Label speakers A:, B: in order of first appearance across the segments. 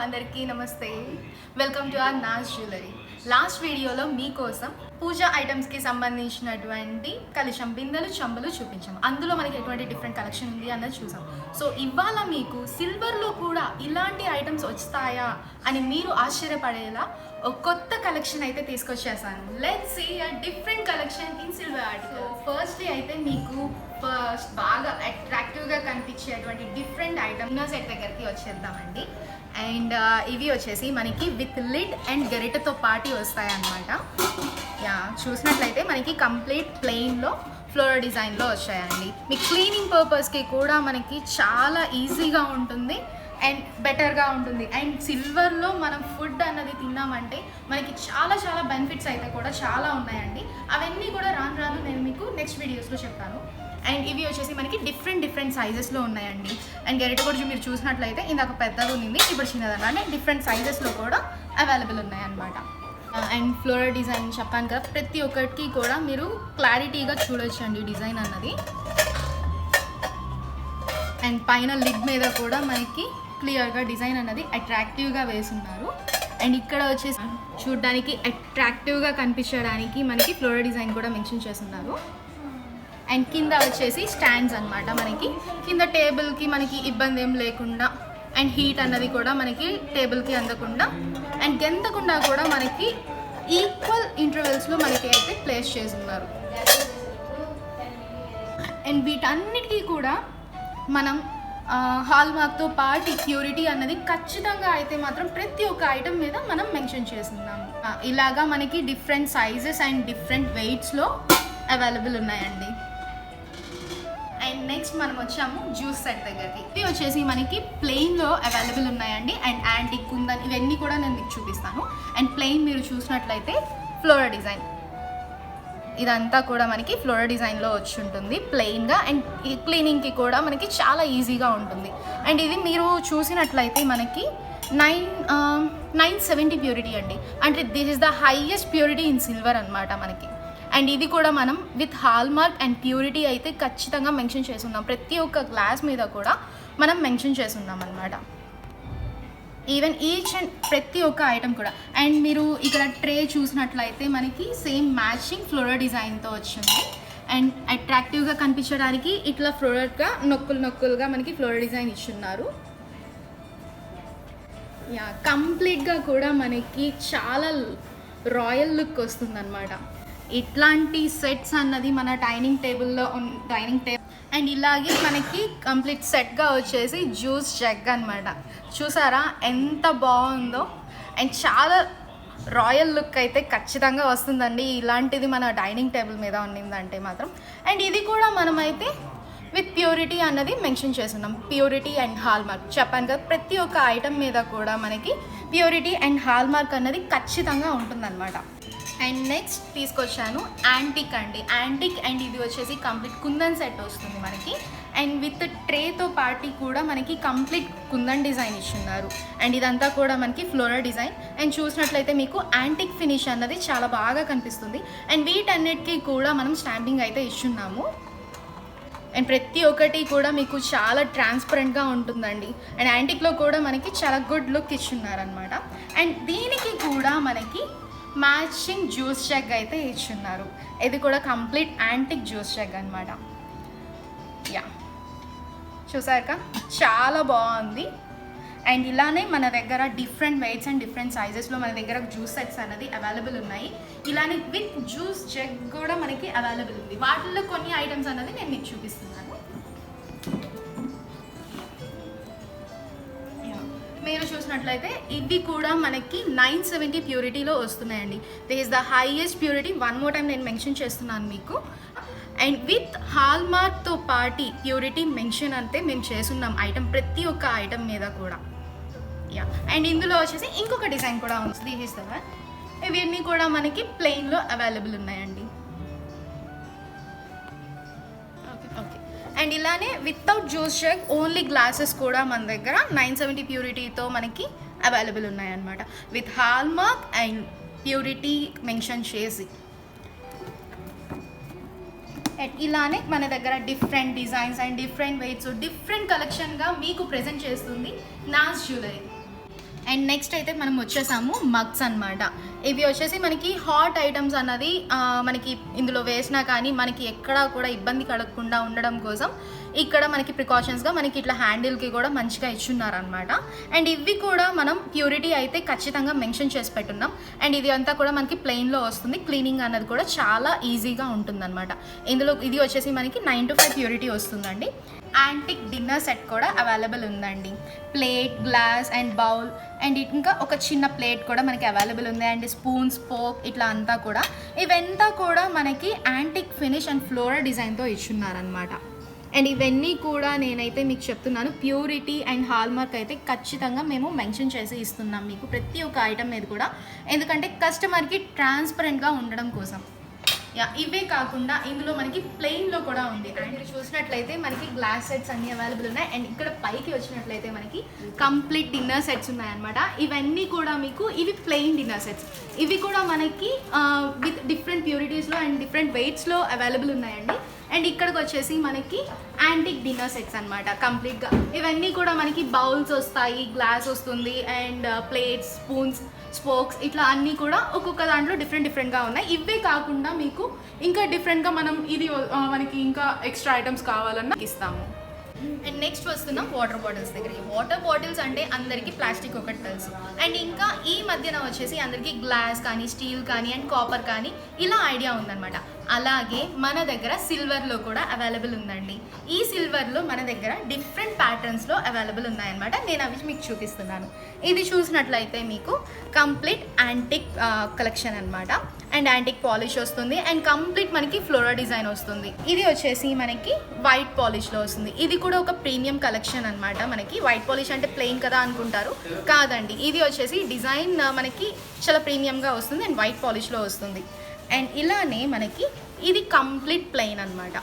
A: అందరికీ నమస్తే, welcome to our Naaz jewellery. Last వీడియోలో మీకోసం పూజా ఐటమ్స్కి సంబంధించినటువంటి కలుషం బిందెలు చెంబులు చూపించాము. అందులో మనకి ఎటువంటి డిఫరెంట్ కలెక్షన్ ఉంది అన్నది చూసాం. సో ఇవాళ మీకు సిల్వర్లో కూడా ఇలాంటి ఐటమ్స్ వస్తాయా అని మీరు ఆశ్చర్యపడేలా ఒక కొత్త కలెక్షన్ అయితే తీసుకొచ్చేసాను. Let's see a different collection in silver article. Firstly అయితే మీకు బాగా అట్రాక్టివ్గా కనిపించేటువంటి డిఫరెంట్ ఐటమ్ సెట్ దగ్గరికి వచ్చేద్దామండి. అండ్ ఇవి వచ్చేసి మనకి విత్ లిడ్ అండ్ గరిటతో పాటు వస్తాయన్నమాట. యా, చూసినట్లయితే మనకి కంప్లీట్ ప్లెయిన్లో ఫ్లోరల్ డిజైన్లో వచ్చాయండి. మీ క్లీనింగ్ పర్పస్కి కూడా మనకి చాలా ఈజీగా ఉంటుంది అండ్ బెటర్గా ఉంటుంది. అండ్ సిల్వర్లో మనం ఫుడ్ అన్నది తిన్నామంటే మనకి చాలా చాలా బెనిఫిట్స్ అయితే కూడా చాలా ఉన్నాయండి. అవన్నీ కూడా రాను నేను మీకు నెక్స్ట్ వీడియోస్లో చెప్తాను. అండ్ ఇవి వచ్చేసి మనకి డిఫరెంట్ సైజెస్లో ఉన్నాయండి. అండ్ గరిట కూడా మీరు చూసినట్లయితే ఇందాక పెద్దది ఉంది, ఇప్పుడు చిన్నదన్నమాట. డిఫరెంట్ సైజెస్లో కూడా అవైలబుల్ ఉన్నాయన్నమాట. అండ్ ఫ్లోరల్ డిజైన్ చెప్పాను కదా, ప్రతి ఒక్కటికి కూడా మీరు క్లారిటీగా చూడొచ్చండి డిజైన్ అన్నది. అండ్ పైన లిడ్ మీద కూడా మనకి క్లియర్గా డిజైన్ అన్నది అట్రాక్టివ్గా వేసున్నారు. అండ్ ఇక్కడ వచ్చేసి చూడడానికి అట్రాక్టివ్గా కనిపించడానికి మనకి ఫ్లోరల్ డిజైన్ కూడా మెన్షన్ చేస్తున్నారు. అండ్ కింద వచ్చేసి స్టాండ్స్ అనమాట. మనకి కింద టేబుల్కి మనకి ఇబ్బంది ఏం లేకుండా అండ్ హీట్ అన్నది కూడా మనకి టేబుల్కి అందకుండా అండ్ గెంతకుండా కూడా మనకి ఈక్వల్ ఇంటర్వెల్స్లో మనకి అయితే ప్లేస్ చేసి ఉన్నారు. అండ్ వీటన్నిటికీ కూడా మనం హాల్ మార్క్తో పాటు ప్యూరిటీ అన్నది ఖచ్చితంగా అయితే మాత్రం ప్రతి ఒక్క ఐటమ్ మీద మనం మెన్షన్ చేస్తున్నాము. ఇలాగా మనకి డిఫరెంట్ సైజెస్ అండ్ డిఫరెంట్ వెయిట్స్లో అవైలబుల్ ఉన్నాయండి. అండ్ నెక్స్ట్ మనం వచ్చాము జ్యూస్ సెట్ దగ్గరికి. ఇవి వచ్చేసి మనకి ప్లెయిన్లో అవైలబుల్ ఉన్నాయండి. అండ్ యాంటిక్ కుందన్ ఇవన్నీ కూడా నేను మీకు చూపిస్తాను. అండ్ ప్లెయిన్ మీరు చూసినట్లయితే ఫ్లోరల్ డిజైన్ ఇదంతా కూడా మనకి ఫ్లోరల్ డిజైన్లో వచ్చి ఉంటుంది ప్లెయిన్గా. అండ్ ఈ క్లీనింగ్కి కూడా మనకి చాలా ఈజీగా ఉంటుంది. అండ్ ఇది మీరు చూసినట్లయితే మనకి 970 ప్యూరిటీ అండి. అంటే this is the highest purity in silver అనమాట మనకి. అండ్ ఇది కూడా మనం with hallmark and purity అయితే ఖచ్చితంగా మెన్షన్ చేస్తున్నాం. ప్రతి ఒక్క గ్లాస్ మీద కూడా మనం మెన్షన్ చేస్తున్నాం అనమాట. ఈవెన్ ఈచ్ అండ్ ప్రతి ఒక్క ఐటమ్ కూడా. అండ్ మీరు ఇక్కడ ట్రే చూసినట్లయితే మనకి సేమ్ మ్యాచింగ్ ఫ్లోరల్ డిజైన్తో వచ్చింది. అండ్ అట్రాక్టివ్గా కనిపించడానికి ఇట్లా ఫ్లోరల్గా నొక్కులుగా మనకి ఫ్లోరల్ డిజైన్ ఇచ్చున్నారు. యా, కంప్లీట్గా కూడా మనకి చాలా రాయల్ లుక్ వస్తుందన్నమాట. ఇట్లాంటి సెట్స్ అన్నది మన డైనింగ్ టేబుల్ అండ్ ఇలాగే మనకి కంప్లీట్ సెట్గా వచ్చేసి జ్యూస్ జగ్ అనమాట. చూసారా ఎంత బాగుందో. అండ్ చాలా రాయల్ లుక్ అయితే ఖచ్చితంగా వస్తుందండి ఇలాంటిది మన డైనింగ్ టేబుల్ మీద ఉన్నిందంటే మాత్రం. అండ్ ఇది కూడా మనమైతే విత్ ప్యూరిటీ అన్నది మెన్షన్ చేస్తున్నాం. ప్యూరిటీ అండ్ హాల్ మార్క్ చెప్పాను కదా, ప్రతి ఒక్క ఐటమ్ మీద కూడా మనకి ప్యూరిటీ అండ్ హాల్ మార్క్ అన్నది ఖచ్చితంగా ఉంటుందన్నమాట. అండ్ నెక్స్ట్ తీసుకొచ్చాను యాంటిక్ అండి. యాంటిక్ అండ్ ఇది వచ్చేసి కంప్లీట్ కుందన్ సెట్ వస్తుంది మనకి. అండ్ విత్ ట్రేతో పార్టీ కూడా మనకి కంప్లీట్ కుందన్ డిజైన్ ఇచ్చున్నారు. అండ్ ఇదంతా కూడా మనకి ఫ్లోరల్ డిజైన్. అండ్ చూసినట్లయితే మీకు యాంటిక్ ఫినిష్ అన్నది చాలా బాగా కనిపిస్తుంది. అండ్ వీటన్నిటికీ కూడా మనం స్టాంపింగ్ అయితే ఇచ్చున్నాము. అండ్ ప్రతి ఒక్కటి కూడా మీకు చాలా ట్రాన్స్పరెంట్గా ఉంటుందండి. అండ్ యాంటిక్లో కూడా మనకి చాలా గుడ్ లుక్ ఇచ్చున్నారనమాట. అండ్ దీనికి కూడా మనకి మ్యాచింగ్ జ్యూస్ జగ్ అయితే ఇచ్చున్నారు. ఇది కూడా కంప్లీట్ యాంటిక్ జ్యూస్ జగ్ అనమాట. యా, చూసాక చాలా బాగుంది. అండ్ ఇలానే మన దగ్గర డిఫరెంట్ వెయిట్స్ అండ్ డిఫరెంట్ సైజెస్లో మన దగ్గర జ్యూస్ సెట్స్ అనేది అవైలబుల్ ఉన్నాయి. ఇలానే విత్ జ్యూస్ జగ్ కూడా మనకి అవైలబుల్ ఉంది. వాటిల్లో కొన్ని ఐటమ్స్ అనేది నేను మీకు చూపిస్తున్నాను. మీరు చూసినట్లయితే ఇవి కూడా మనకి 970 ప్యూరిటీలో వస్తున్నాయండి. This is the highest purity. One more time నేను మెన్షన్ చేస్తున్నాను మీకు. అండ్ విత్ హాల్ మార్క్తో పాటు ప్యూరిటీ మెన్షన్ అంతే మేము చేస్తున్నాం ఐటమ్ ప్రతి ఒక్క ఐటమ్ మీద కూడా. యా, అండ్ ఇందులో వచ్చేసి ఇంకొక డిజైన్ కూడా ఉంది. This is the one. ఇవన్నీ కూడా మనకి ప్లెయిన్లో అవైలబుల్ ఉన్నాయండి. ఓకే. అండ్ ఇలానే without juice jug only glasses కూడా మన దగ్గర 970 ప్యూరిటీతో మనకి అవైలబుల్ ఉన్నాయన్నమాట. With hallmark and purity mention చేసి. అండ్ ఇలానే మన దగ్గర different designs and different weights different కలెక్షన్గా మీకు ప్రెజెంట్ చేస్తుంది నాజ్ జ్యువెలరీ. అండ్ నెక్స్ట్ అయితే మనం వచ్చేసాము మగ్స్ అనమాట. ఇవి వచ్చేసి మనకి హాట్ ఐటమ్స్ అన్నది మనకి ఇందులో వేసినా కానీ మనకి ఎక్కడా కూడా ఇబ్బంది కలగకుండా ఉండడం కోసం ఇక్కడ మనకి ప్రికాషన్స్గా మనకి ఇట్లా హ్యాండిల్కి కూడా మంచిగా ఇచ్చున్నారనమాట. అండ్ ఇవి కూడా మనం ప్యూరిటీ అయితే ఖచ్చితంగా మెన్షన్ చేసి పెట్టున్నాం. అండ్ ఇది అంతా కూడా మనకి ప్లెయిన్లో వస్తుంది. క్లీనింగ్ అన్నది కూడా చాలా ఈజీగా ఉంటుందన్నమాట. ఇందులో ఇది వచ్చేసి మనకి 9 to 5 ప్యూరిటీ వస్తుందండి. యాంటిక్ డిన్నర్ సెట్ కూడా అవైలబుల్ ఉందండి. Plate, glass and bowl and ఇంకా ఒక చిన్న ప్లేట్ కూడా మనకి అవైలబుల్ ఉంది. అండ్ స్పూన్, స్పోక్ ఇట్లా అంతా కూడా ఇవంతా కూడా మనకి యాంటిక్ ఫినిష్ అండ్ ఫ్లోరల్ డిజైన్తో ఇచ్చున్నారనమాట. అండ్ ఇవన్నీ కూడా నేనైతే మీకు చెప్తున్నాను, ప్యూరిటీ అండ్ హాల్మార్క్ అయితే ఖచ్చితంగా మేము మెన్షన్ చేసి ఇస్తున్నాం మీకు ప్రతి ఒక్క ఐటమ్ మీద కూడా, ఎందుకంటే కస్టమర్కి ట్రాన్స్పరెంట్గా ఉండడం కోసం. ఇవే కాకుండా ఇందులో మనకి ప్లెయిన్లో కూడా ఉంది. అండ్ చూసినట్లయితే మనకి గ్లాస్ సెట్స్ అన్నీ అవైలబుల్ ఉన్నాయి. అండ్ ఇక్కడ పైకి వచ్చినట్లయితే మనకి కంప్లీట్ డిన్నర్ సెట్స్ ఉన్నాయన్నమాట. ఇవన్నీ కూడా మీకు ఇవి ప్లెయిన్ డిన్నర్ సెట్స్. ఇవి కూడా మనకి విత్ డిఫరెంట్ ప్యూరిటీస్లో అండ్ డిఫరెంట్ వెయిట్స్లో అవైలబుల్ ఉన్నాయండి. అండ్ ఇక్కడికి వచ్చేసి మనకి యాంటిక్ డిన్నర్ సెట్స్ అనమాట కంప్లీట్గా. ఇవన్నీ కూడా మనకి బౌల్స్ వస్తాయి, గ్లాస్ వస్తుంది అండ్ ప్లేట్స్, స్పూన్స్, స్పోక్స్ ఇట్లా అన్నీ కూడా ఒక్కొక్క దాంట్లో డిఫరెంట్గా ఉన్నాయి. ఇవే కాకుండా మీకు ఇంకా డిఫరెంట్గా మనం ఇది మనకి ఇంకా ఎక్స్ట్రా ఐటమ్స్ కావాలన్నా ఇస్తాము. అండ్ నెక్స్ట్ వస్తున్నాం వాటర్ బాటిల్స్ దగ్గర. వాటర్ బాటిల్స్ అంటే అందరికీ ప్లాస్టిక్ ఒకటి తెలుసు. అండ్ ఇంకా ఈ మధ్యన వచ్చేసి అందరికీ గ్లాస్ కానీ, స్టీల్ కానీ అండ్ కాపర్ కానీ ఇలా ఐడియా ఉందన్నమాట. అలాగే మన దగ్గర సిల్వర్లో కూడా అవైలబుల్ ఉందండి. ఈ సిల్వర్లో మన దగ్గర డిఫరెంట్ ప్యాటర్న్స్లో అవైలబుల్ ఉన్నాయన్నమాట. నేను అవి మీకు చూపిస్తున్నాను. ఇది చూసినట్లయితే మీకు కంప్లీట్ యాంటిక్ కలెక్షన్ అనమాట. అండ్ యాంటిక్ పాలిష్ వస్తుంది అండ్ కంప్లీట్ మనకి ఫ్లోరల్ డిజైన్ వస్తుంది. ఇది వచ్చేసి మనకి వైట్ పాలిష్లో వస్తుంది. ఇది కూడా ఒక ప్రీమియం కలెక్షన్ అనమాట. మనకి వైట్ పాలిష్ అంటే ప్లెయిన్ కదా అనుకుంటారు, కాదండి. ఇది వచ్చేసి డిజైన్ మనకి చాలా ప్రీమియంగా వస్తుంది అండ్ వైట్ పాలిష్లో వస్తుంది. అండ్ ఇలానే మనకి ఇది కంప్లీట్ ప్లెయిన్ అనమాట.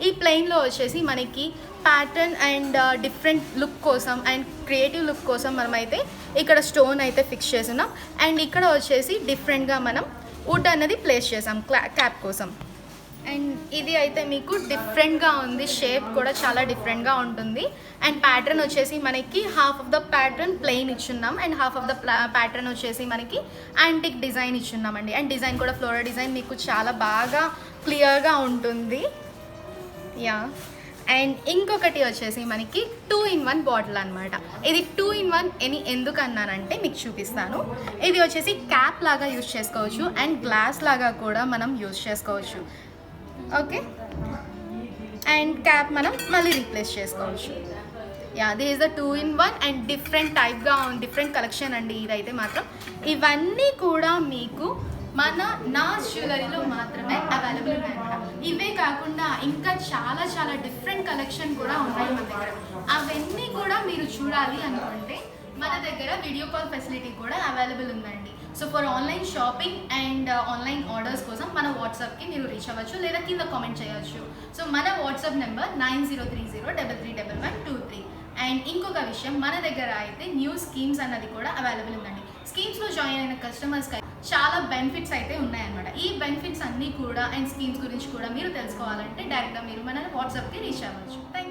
A: ఈ ప్లెయిన్లో వచ్చేసి మనకి ప్యాటర్న్ అండ్ డిఫరెంట్ లుక్ కోసం అండ్ క్రియేటివ్ లుక్ కోసం మనమైతే ఇక్కడ స్టోన్ అయితే ఫిక్స్ చేస్తున్నాం. అండ్ ఇక్కడ వచ్చేసి డిఫరెంట్గా మనం వుడ్ అన్నది ప్లేస్ చేసాం క్యాప్ కోసం. అండ్ ఇది అయితే మీకు డిఫరెంట్గా ఉంది, షేప్ కూడా చాలా డిఫరెంట్గా ఉంటుంది. అండ్ ప్యాటర్న్ వచ్చేసి మనకి half of the pattern plain ఇచ్చున్నాం and half of the pattern వచ్చేసి మనకి యాంటిక్ డిజైన్ ఇచ్చున్నామండి. అండ్ డిజైన్ కూడా ఫ్లోరల్ డిజైన్ మీకు చాలా బాగా క్లియర్గా ఉంటుంది. అండ్ ఇంకొకటి వచ్చేసి మనకి 2-in-1 బాటిల్ అనమాట. ఇది 2-in-1 ఎందుకు అన్నానంటే మీకు చూపిస్తాను. ఇది వచ్చేసి క్యాప్ లాగా యూజ్ చేసుకోవచ్చు అండ్ గ్లాస్ లాగా కూడా మనం యూజ్ చేసుకోవచ్చు. ఓకే, అండ్ క్యాప్ మనం మళ్ళీ రీప్లేస్ చేసుకోవచ్చు. This is the 2-in-1 and different టైప్గా డిఫరెంట్ కలెక్షన్ అండి. ఇదైతే మాత్రం ఇవన్నీ కూడా మీకు మన నాజ్ జ్యువెలరీలో మాత్రమే అవైలబుల్ ఉన్నాయన్నమాట. ఇవే కాకుండా ఇంకా చాలా చాలా డిఫరెంట్ కలెక్షన్ కూడా ఉన్నాయి మన దగ్గర. అవన్నీ కూడా మీరు చూడాలి అనుకుంటే మన దగ్గర వీడియో కాల్ ఫెసిలిటీ కూడా అవైలబుల్ ఉందండి. So for online shopping and online orders కోసం మన వాట్సాప్కి మీరు రీచ్ అవ్వచ్చు లేదా కింద కామెంట్ చేయవచ్చు. సో మన వాట్సాప్ నెంబర్ 9030331123. అండ్ ఇంకొక విషయం, మన దగ్గర అయితే న్యూ స్కీమ్స్ అన్నది కూడా అవైలబుల్ ఉందండి. స్కీమ్స్లో జాయిన్ అయిన కస్టమర్స్కి చాలా బెనిఫిట్స్ అయితే ఉన్నాయన్నమాట. ఈ బెనిఫిట్స్ అన్నీ కూడా అండ్ స్కీమ్స్ గురించి కూడా మీరు తెలుసుకోవాలంటే డైరెక్ట్గా మీరు మన వాట్సాప్కి రీచ్ అవ్వచ్చు. Thank you.